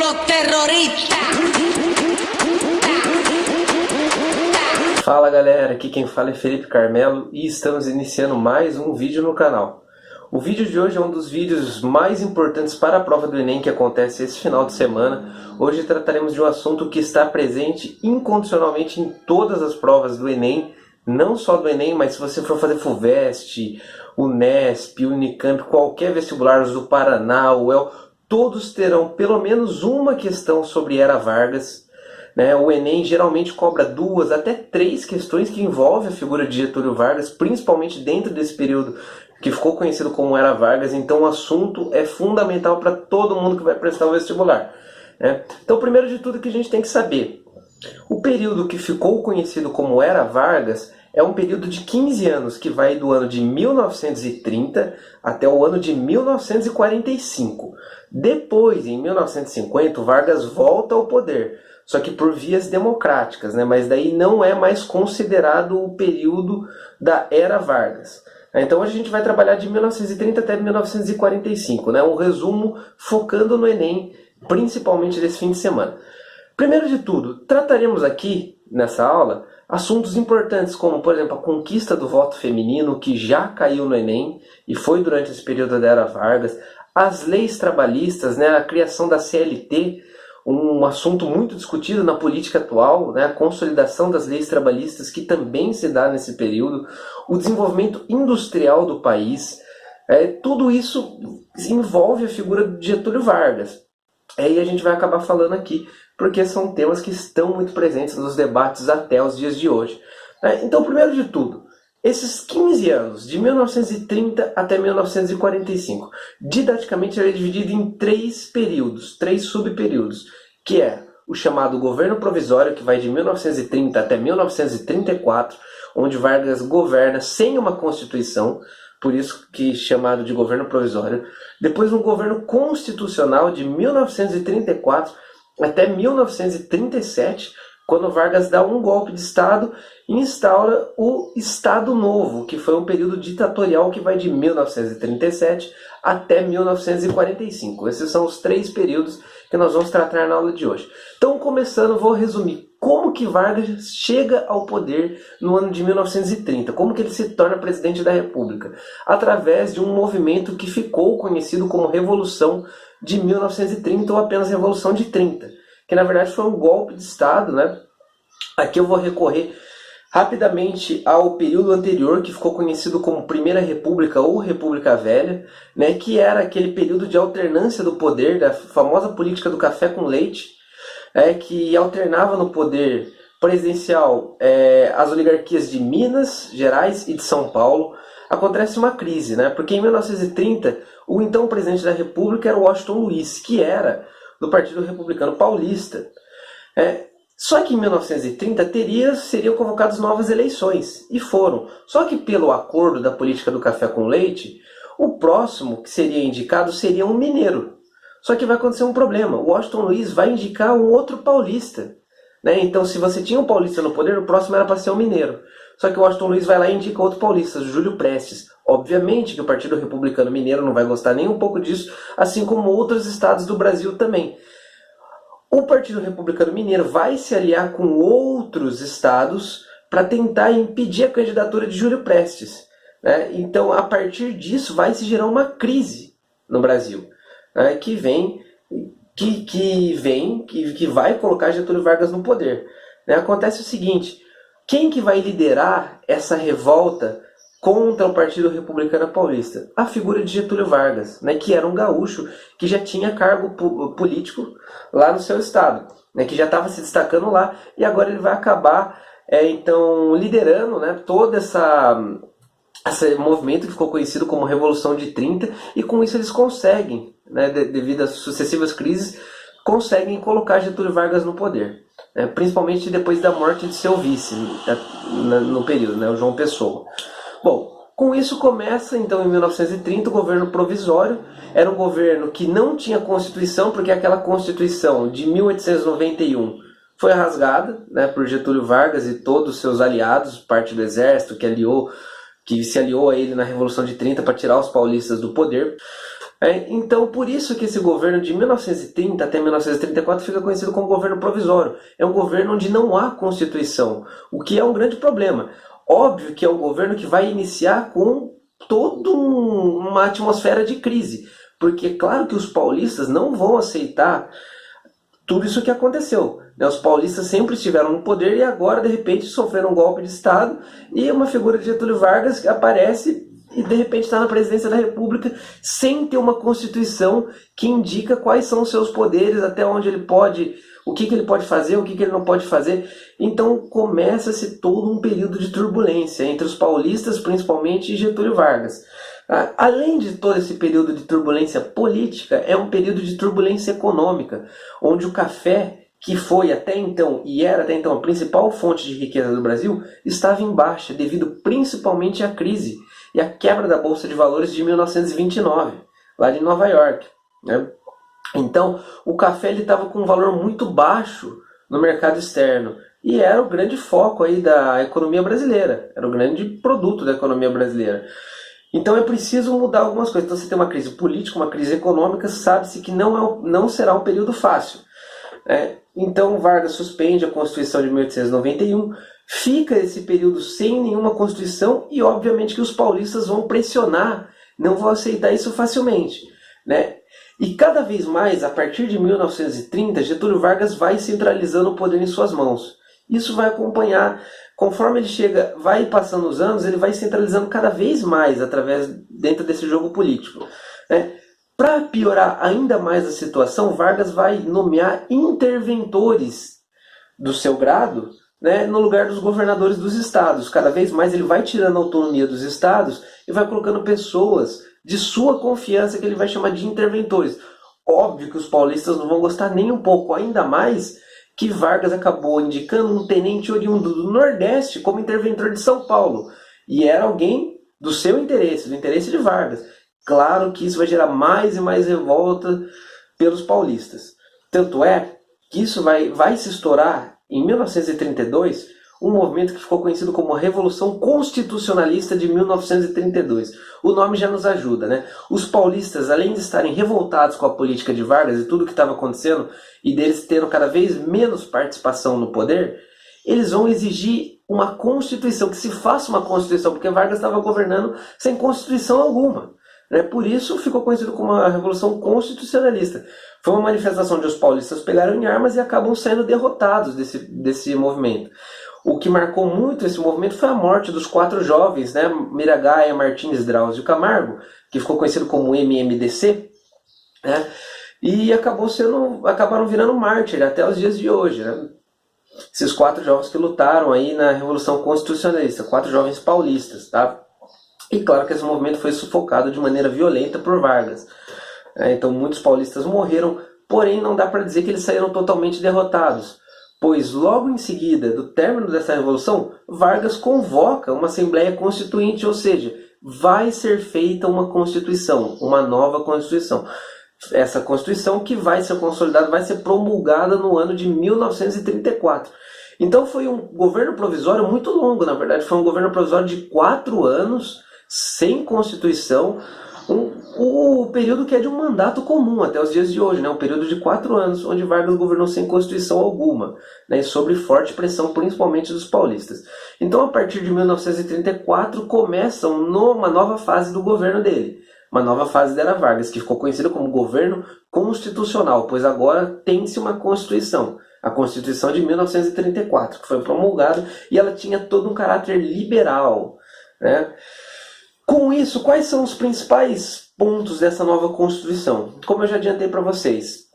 los terroristas. Fala galera, aqui quem fala é Felipe Carmelo e estamos iniciando mais um vídeo no canal. O vídeo de hoje é um dos vídeos mais importantes para a prova do Enem que acontece esse final de semana. Hoje trataremos de um assunto que está presente incondicionalmente em todas as provas do Enem, não só do Enem, mas se você for fazer FUVEST, Unesp, Unicamp, qualquer vestibular do Paraná, UEL, todos terão pelo menos uma questão sobre Era Vargas. O Enem geralmente cobra 2 até 3 questões que envolvem a figura de Getúlio Vargas, principalmente dentro desse período que ficou conhecido como Era Vargas. Então o assunto é fundamental para todo mundo que vai prestar o vestibular. Então, primeiro de tudo que a gente tem que saber, o período que ficou conhecido como Era Vargas é um período de 15 anos, que vai do ano de 1930 até o ano de 1945. Depois, em 1950, Vargas volta ao poder, só que por vias democráticas, mas daí não é mais considerado o período da Era Vargas. Então a gente vai trabalhar de 1930 até 1945, um resumo focando no Enem, principalmente desse fim de semana. Primeiro de tudo, trataremos aqui, nessa aula, assuntos importantes como, por exemplo, a conquista do voto feminino, que já caiu no Enem e foi durante esse período da Era Vargas, as leis trabalhistas, a criação da CLT, um assunto muito discutido na política atual, a consolidação das leis trabalhistas, que também se dá nesse período, o desenvolvimento industrial do país, tudo isso envolve a figura de Getúlio Vargas. E a gente vai acabar falando aqui, porque são temas que estão muito presentes nos debates até os dias de hoje. Então, primeiro de tudo, esses 15 anos, de 1930 até 1945, didaticamente ele é dividido em 3 períodos, 3 subperíodos, que é o chamado governo provisório, que vai de 1930 até 1934, onde Vargas governa sem uma constituição, por isso que é chamado de governo provisório. Depois um governo constitucional de 1934 até 1937, quando Vargas dá um golpe de Estado e instaura o Estado Novo, que foi um período ditatorial que vai de 1937 até 1945. Esses são os 3 períodos que nós vamos tratar na aula de hoje. Então, começando, vou resumir como que Vargas chega ao poder no ano de 1930, como que ele se torna presidente da República, através de um movimento que ficou conhecido como Revolução de 1930 ou apenas Revolução de 30, que na verdade foi um golpe de Estado. Aqui eu vou recorrer rapidamente ao período anterior, que ficou conhecido como Primeira República ou República Velha, que era aquele período de alternância do poder, da famosa política do café com leite, que alternava no poder presidencial as oligarquias de Minas Gerais e de São Paulo. Acontece uma crise, porque em 1930 o então presidente da República era Washington Luiz, que era do Partido Republicano Paulista. Só que em 1930 seriam convocadas novas eleições, e foram. Só que pelo acordo da política do café com leite, o próximo que seria indicado seria um mineiro. Só que vai acontecer um problema, o Washington Luiz vai indicar um outro paulista. Então se você tinha um paulista no poder, o próximo era para ser um mineiro. Só que o Washington Luiz vai lá e indica outro paulista, Júlio Prestes. Obviamente que o Partido Republicano Mineiro não vai gostar nem um pouco disso, assim como outros estados do Brasil também. O Partido Republicano Mineiro vai se aliar com outros estados para tentar impedir a candidatura de Júlio Prestes. Então, a partir disso, vai se gerar uma crise no Brasil, que vai colocar Getúlio Vargas no poder. Acontece o seguinte, quem que vai liderar essa revolta contra o Partido Republicano Paulista? A figura de Getúlio Vargas, que era um gaúcho que já tinha cargo político lá no seu estado, que já estava se destacando lá, e agora ele vai acabar então liderando todo esse movimento que ficou conhecido como Revolução de 30, e com isso eles conseguem, devido às sucessivas crises, conseguem colocar Getúlio Vargas no poder, principalmente depois da morte de seu vice no período, o João Pessoa. Bom, com isso começa então em 1930 o governo provisório. Era um governo que não tinha Constituição, porque aquela Constituição de 1891 foi rasgada por Getúlio Vargas e todos os seus aliados, parte do exército que se aliou a ele na Revolução de 30 para tirar os paulistas do poder. Então, por isso que esse governo de 1930 até 1934 fica conhecido como governo provisório. É um governo onde não há Constituição, o que é um grande problema. Óbvio que é um governo que vai iniciar com toda uma atmosfera de crise, porque é claro que os paulistas não vão aceitar tudo isso que aconteceu. Os paulistas sempre estiveram no poder e agora, de repente, sofreram um golpe de Estado e uma figura de Getúlio Vargas que aparece e de repente está na presidência da República sem ter uma Constituição que indica quais são os seus poderes, até onde ele pode, o que ele pode fazer, o que ele não pode fazer. Então começa-se todo um período de turbulência entre os paulistas, principalmente, e Getúlio Vargas. Além de todo esse período de turbulência política, é um período de turbulência econômica, onde o café, que foi até então e era até então a principal fonte de riqueza do Brasil, estava em baixa devido principalmente à crise e à quebra da Bolsa de Valores de 1929, lá de Nova York. Então, o café estava com um valor muito baixo no mercado externo e era o grande foco aí da economia brasileira, era o grande produto da economia brasileira. Então é preciso mudar algumas coisas. Então você tem uma crise política, uma crise econômica, sabe-se que não será um período fácil. Então Vargas suspende a Constituição de 1891, fica esse período sem nenhuma Constituição e obviamente que os paulistas vão pressionar, não vão aceitar isso facilmente. E cada vez mais, a partir de 1930, Getúlio Vargas vai centralizando o poder em suas mãos. Isso vai acompanhar, conforme ele chega, vai passando os anos, ele vai centralizando cada vez mais dentro desse jogo político. Para piorar ainda mais a situação, Vargas vai nomear interventores do seu grado, no lugar dos governadores dos estados. Cada vez mais ele vai tirando a autonomia dos estados e vai colocando pessoas de sua confiança que ele vai chamar de interventores. Óbvio que os paulistas não vão gostar nem um pouco, ainda mais que Vargas acabou indicando um tenente oriundo do Nordeste como interventor de São Paulo. E era alguém do seu interesse, do interesse de Vargas. Claro que isso vai gerar mais e mais revolta pelos paulistas. Tanto é que isso vai se estourar em 1932, um movimento que ficou conhecido como a Revolução Constitucionalista de 1932. O nome já nos ajuda, Os paulistas, além de estarem revoltados com a política de Vargas e tudo o que estava acontecendo, e deles tendo cada vez menos participação no poder, eles vão exigir uma Constituição, que se faça uma Constituição, porque Vargas estava governando sem Constituição alguma. Por isso ficou conhecido como a Revolução Constitucionalista. Foi uma manifestação onde os paulistas pegaram em armas e acabam saindo derrotados desse movimento. O que marcou muito esse movimento foi a morte dos 4 jovens, Miragaia, Martins, Drauzio Camargo, que ficou conhecido como MMDC, e acabaram virando mártir até os dias de hoje. Esses 4 jovens que lutaram aí na Revolução Constitucionalista, 4 jovens paulistas, tá? E claro que esse movimento foi sufocado de maneira violenta por Vargas. Então muitos paulistas morreram, porém não dá para dizer que eles saíram totalmente derrotados, pois logo em seguida do término dessa revolução, Vargas convoca uma Assembleia Constituinte, ou seja, vai ser feita uma Constituição, uma nova Constituição. Essa Constituição que vai ser consolidada, vai ser promulgada no ano de 1934. Então foi um governo provisório muito longo, na verdade, foi um governo provisório de 4 anos, sem Constituição, o período que é de um mandato comum até os dias de hoje, um período de 4 anos, onde Vargas governou sem Constituição alguma, sob forte pressão, principalmente dos paulistas. Então, a partir de 1934, começa uma nova fase do governo dele. Uma nova fase da era Vargas, que ficou conhecida como governo constitucional, pois agora tem-se uma Constituição. A Constituição de 1934, que foi promulgada, e ela tinha todo um caráter liberal. Com isso, quais são os principais pontos dessa nova Constituição? Como eu já adiantei para vocês,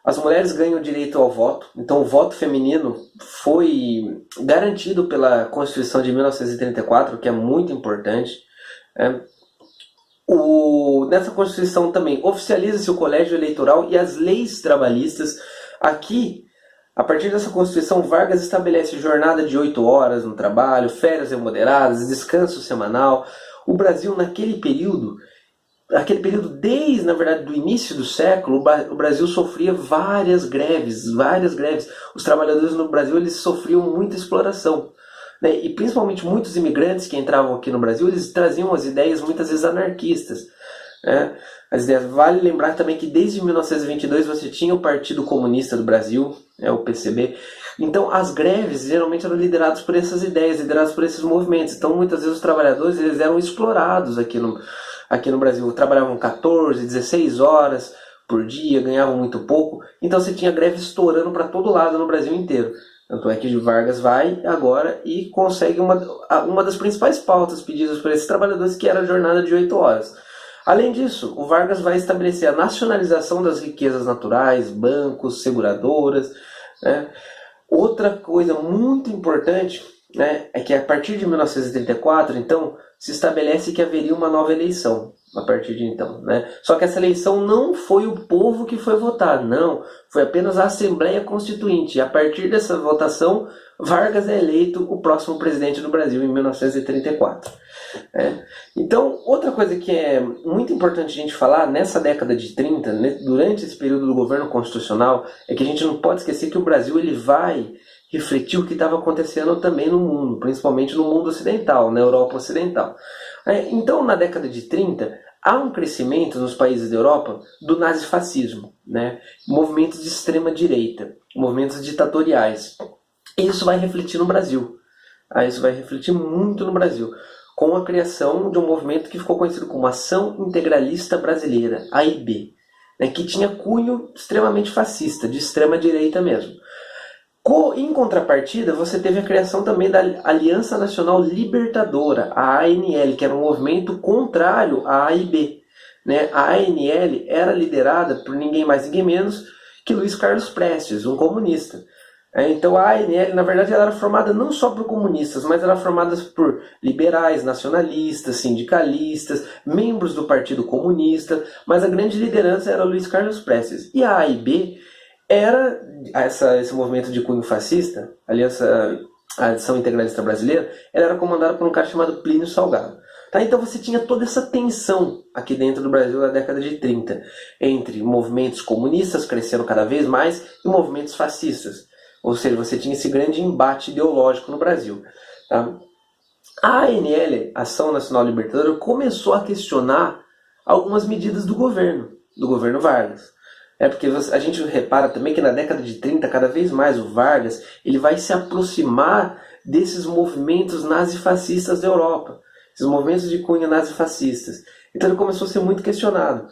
as mulheres ganham o direito ao voto, então o voto feminino foi garantido pela Constituição de 1934, que é muito importante. Nessa Constituição também oficializa-se o colégio eleitoral e as leis trabalhistas. Aqui, a partir dessa Constituição, Vargas estabelece jornada de 8 horas no trabalho, férias remuneradas, descanso semanal. O Brasil, naquele período desde, na verdade, do início do século, o Brasil sofria várias greves. Os trabalhadores no Brasil, eles sofriam muita exploração. E principalmente muitos imigrantes que entravam aqui no Brasil, eles traziam as ideias muitas vezes anarquistas. As ideias. Vale lembrar também que desde 1922 você tinha o Partido Comunista do Brasil, o PCB. Então as greves geralmente eram lideradas por essas ideias, lideradas por esses movimentos. Então muitas vezes os trabalhadores eles eram explorados aqui no Brasil. Trabalhavam 14, 16 horas por dia, ganhavam muito pouco. Então você tinha greve estourando para todo lado no Brasil inteiro. Tanto é que Vargas vai agora e consegue uma das principais pautas pedidas por esses trabalhadores, que era a jornada de 8 horas. Além disso, o Vargas vai estabelecer a nacionalização das riquezas naturais, bancos, seguradoras. Outra coisa muito importante, é que a partir de 1934, então, se estabelece que haveria uma nova eleição a partir de então. Só que essa eleição não foi o povo que foi votar, não. Foi apenas a Assembleia Constituinte. E a partir dessa votação, Vargas é eleito o próximo presidente do Brasil em 1934. Então, outra coisa que é muito importante a gente falar nessa década de 30, durante esse período do governo constitucional, é que a gente não pode esquecer que o Brasil ele vai refletir o que estava acontecendo também no mundo, principalmente no mundo ocidental, na Europa Ocidental. Então, na década de 30, há um crescimento nos países da Europa do nazifascismo, movimentos de extrema-direita, movimentos ditatoriais. E isso vai refletir no Brasil. Isso vai refletir muito no Brasil, com a criação de um movimento que ficou conhecido como Ação Integralista Brasileira, AIB, que tinha cunho extremamente fascista, de extrema-direita mesmo. Em contrapartida, você teve a criação também da Aliança Nacional Libertadora, a ANL, que era um movimento contrário à AIB. A ANL era liderada por ninguém mais, ninguém menos que Luiz Carlos Prestes, um comunista. Então a ANL, na verdade, ela era formada não só por comunistas, mas era formada por liberais, nacionalistas, sindicalistas, membros do Partido Comunista, mas a grande liderança era Luiz Carlos Prestes. E a AIB era esse movimento de cunho fascista, a Ação Integralista Brasileira, ela era comandada por um cara chamado Plínio Salgado. Então você tinha toda essa tensão aqui dentro do Brasil na década de 30, entre movimentos comunistas crescendo cada vez mais e movimentos fascistas. Ou seja, você tinha esse grande embate ideológico no Brasil. A ANL, Ação Nacional Libertadora, começou a questionar algumas medidas do governo Vargas. Porque a gente repara também que na década de 30, cada vez mais o Vargas ele vai se aproximar desses movimentos nazifascistas da Europa, esses movimentos de cunho nazifascistas. Então ele começou a ser muito questionado.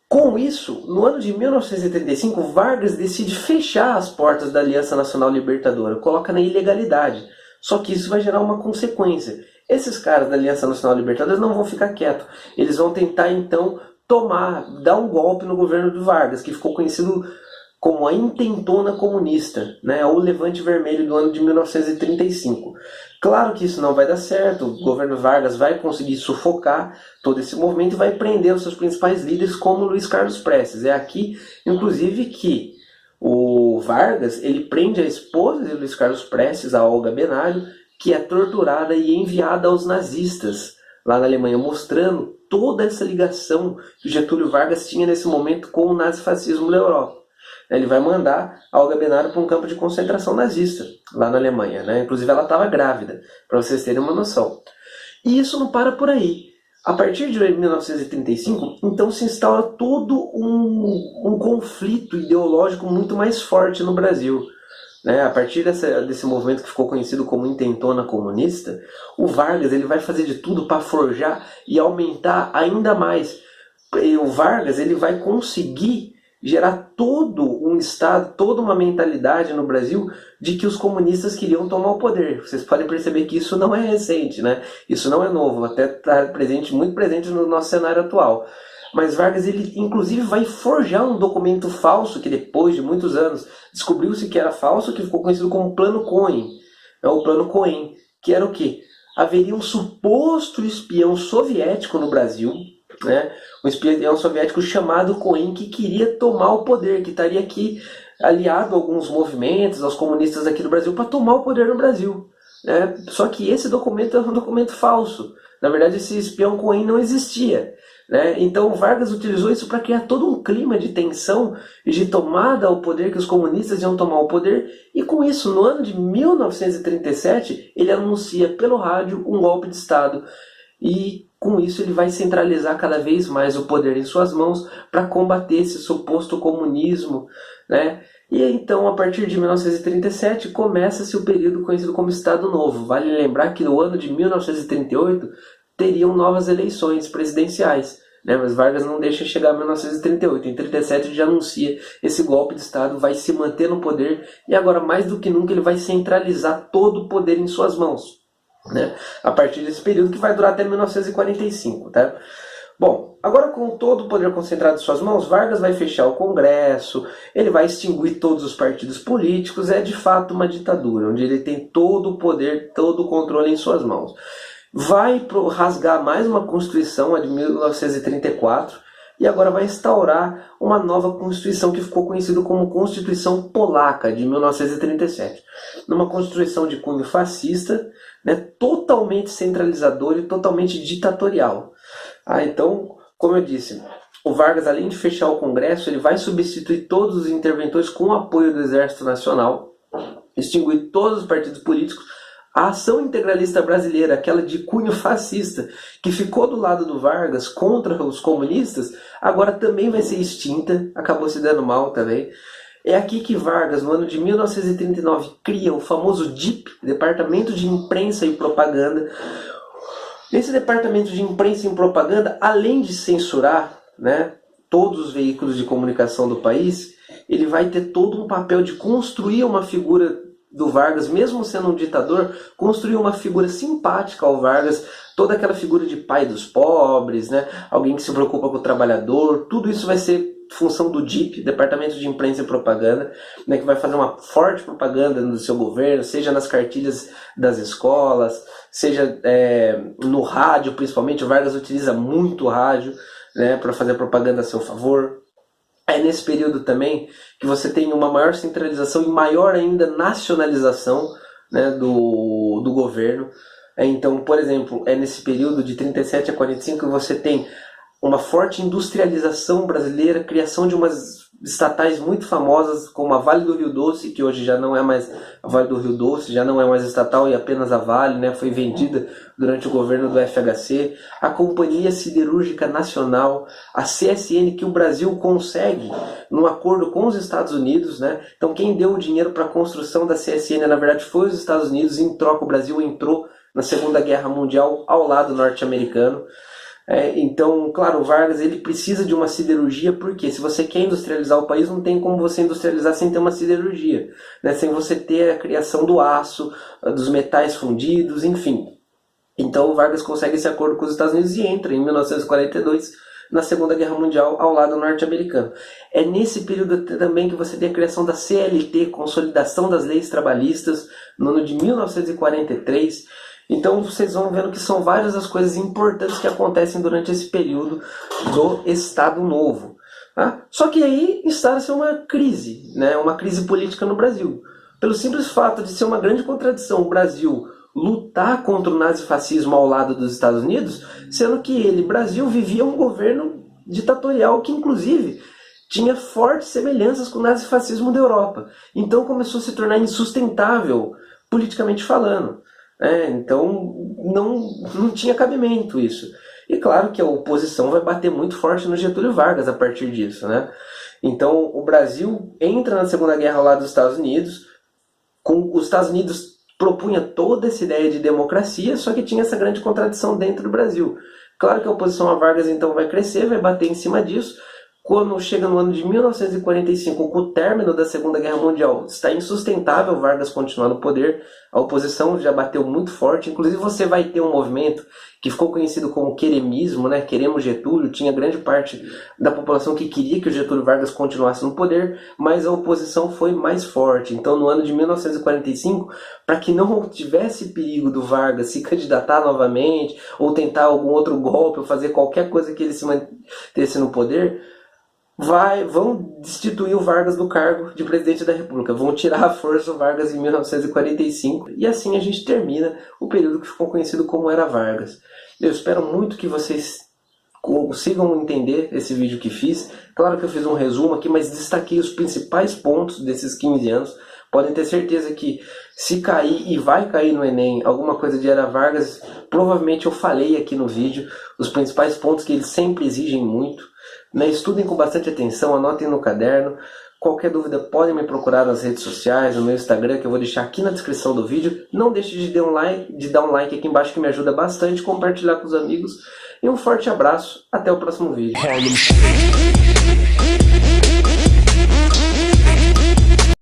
Com isso, no ano de 1935, Vargas decide fechar as portas da Aliança Nacional Libertadora, coloca na ilegalidade. Só que isso vai gerar uma consequência. Esses caras da Aliança Nacional Libertadora não vão ficar quietos. Eles vão tentar, então, dar um golpe no governo do Vargas, que ficou conhecido como a Intentona Comunista, o Levante Vermelho do ano de 1935. Claro que isso não vai dar certo, o governo Vargas vai conseguir sufocar todo esse movimento e vai prender os seus principais líderes, como Luiz Carlos Prestes. É aqui, inclusive, que o Vargas ele prende a esposa de Luiz Carlos Prestes, a Olga Benário, que é torturada e enviada aos nazistas lá na Alemanha, mostrando toda essa ligação que Getúlio Vargas tinha nesse momento com o nazifascismo da Europa. Ele vai mandar a Olga Benário para um campo de concentração nazista, lá na Alemanha. Inclusive ela estava grávida, para vocês terem uma noção. E isso não para por aí. A partir de 1935, então se instaura todo um conflito ideológico muito mais forte no Brasil. A partir desse movimento que ficou conhecido como Intentona Comunista, o Vargas ele vai fazer de tudo para forjar e aumentar ainda mais. E o Vargas ele vai conseguir gerar todo um estado, toda uma mentalidade no Brasil de que os comunistas queriam tomar o poder. Vocês podem perceber que isso não é recente, Isso não é novo, até está muito presente no nosso cenário atual. Mas Vargas, ele inclusive vai forjar um documento falso, que depois de muitos anos descobriu-se que era falso, que ficou conhecido como Plano Cohen. O Plano Cohen, que era o quê? Haveria um suposto espião soviético no Brasil, um espião soviético chamado Cohen, que queria tomar o poder, que estaria aqui aliado a alguns movimentos, aos comunistas aqui do Brasil, para tomar o poder no Brasil. Só que esse documento é um documento falso. Na verdade, esse espião Cohen não existia. Então Vargas utilizou isso para criar todo um clima de tensão e de tomada ao poder, que os comunistas iam tomar o poder, e com isso, no ano de 1937, ele anuncia pelo rádio um golpe de Estado. e com isso ele vai centralizar cada vez mais o poder em suas mãos para combater esse suposto comunismo, né? E então, a partir de 1937, começa-se o período conhecido como Estado Novo. Vale lembrar que no ano de 1938 teriam novas eleições presidenciais, né? Mas Vargas não deixa chegar a 1938. Em 1937 ele já anuncia esse golpe de Estado, vai se manter no poder e agora mais do que nunca ele vai centralizar todo o poder em suas mãos, né? A partir desse período que vai durar até 1945, tá? Bom, agora com todo o poder concentrado em suas mãos, Vargas vai fechar o Congresso, ele vai extinguir todos os partidos políticos, é de fato uma ditadura, onde ele tem todo o poder, todo o controle em suas mãos. Vai rasgar mais uma Constituição, a de 1934, e agora vai instaurar uma nova Constituição que ficou conhecida como Constituição Polaca, de 1937. Numa Constituição de cunho fascista, né, totalmente centralizadora e totalmente ditatorial. Então, como eu disse, o Vargas, além de fechar o Congresso, ele vai substituir todos os interventores com o apoio do Exército Nacional, extinguir todos os partidos políticos. A ação integralista brasileira, aquela de cunho fascista, que ficou do lado do Vargas contra os comunistas, agora também vai ser extinta, acabou se dando mal também. É aqui que Vargas, no ano de 1939, cria o famoso DIP, Departamento de Imprensa e Propaganda. Nesse Departamento de Imprensa e Propaganda, além de censurar, né, todos os veículos de comunicação do país, ele vai ter todo um papel de construir uma figura do Vargas, mesmo sendo um ditador, construir uma figura simpática ao Vargas, toda aquela figura de pai dos pobres, né, alguém que se preocupa com o trabalhador, tudo isso vai ser função do DIP, Departamento de Imprensa e Propaganda, né, que vai fazer uma forte propaganda no seu governo, seja nas cartilhas das escolas, seja no rádio, principalmente. O Vargas utiliza muito o rádio, né, para fazer propaganda a seu favor. É nesse período também que você tem uma maior centralização e maior ainda nacionalização, né, do governo. Então, por exemplo, é nesse período de 37 a 45 que você tem uma forte industrialização brasileira, criação de umas estatais muito famosas, como a Vale do Rio Doce, que hoje já não é mais a Vale do Rio Doce, já não é mais estatal e apenas a Vale, né? Foi vendida durante o governo do FHC, a Companhia Siderúrgica Nacional, a CSN, que o Brasil consegue num acordo com os Estados Unidos, né? Então quem deu o dinheiro para a construção da CSN, na verdade, foi os Estados Unidos, e em troca o Brasil entrou na Segunda Guerra Mundial ao lado norte-americano. Então, claro, o Vargas ele precisa de uma siderurgia, porque se você quer industrializar o país, não tem como você industrializar sem ter uma siderurgia, né? Sem você ter a criação do aço, dos metais fundidos, enfim. Então o Vargas consegue esse acordo com os Estados Unidos e entra em 1942 na Segunda Guerra Mundial ao lado norte-americano. É nesse período também que você tem a criação da CLT, Consolidação das Leis Trabalhistas, no ano de 1943. Então vocês vão vendo que são várias as coisas importantes que acontecem durante esse período do Estado Novo. Tá? Só que aí instala-se uma crise, né? Uma crise política no Brasil. Pelo simples fato de ser uma grande contradição o Brasil lutar contra o nazifascismo ao lado dos Estados Unidos, sendo que ele, Brasil, vivia um governo ditatorial que inclusive tinha fortes semelhanças com o nazifascismo da Europa. Então começou a se tornar insustentável politicamente falando. Então não tinha cabimento isso. E claro que a oposição vai bater muito forte no Getúlio Vargas a partir disso, né? Então o Brasil entra na Segunda Guerra ao lado dos Estados Unidos, com os Estados Unidos propunha toda essa ideia de democracia, só que tinha essa grande contradição dentro do Brasil. Claro que a oposição a Vargas então vai crescer, vai bater em cima disso. Quando chega no ano de 1945, com o término da Segunda Guerra Mundial, está insustentável Vargas continuar no poder, a oposição já bateu muito forte, inclusive você vai ter um movimento que ficou conhecido como queremismo, né? Queremos Getúlio, tinha grande parte da população que queria que o Getúlio Vargas continuasse no poder, mas a oposição foi mais forte. Então no ano de 1945, para que não tivesse perigo do Vargas se candidatar novamente, ou tentar algum outro golpe, ou fazer qualquer coisa que ele se mantesse no poder, vão destituir o Vargas do cargo de presidente da República, vão tirar a força o Vargas em 1945, e assim a gente termina o período que ficou conhecido como Era Vargas. Eu espero muito que vocês consigam entender esse vídeo que fiz. Claro que eu fiz um resumo aqui, mas destaquei os principais pontos desses 15 anos. Podem ter certeza que se cair, e vai cair no Enem, alguma coisa de Era Vargas, Provavelmente eu falei aqui no vídeo os principais pontos que eles sempre exigem muito. Né? Estudem com bastante atenção, anotem no caderno. Qualquer dúvida podem me procurar nas redes sociais, no meu Instagram, que eu vou deixar aqui na descrição do vídeo. Não deixe de dar um like aqui embaixo, que me ajuda bastante, compartilhar com os amigos. E um forte abraço, até o próximo vídeo.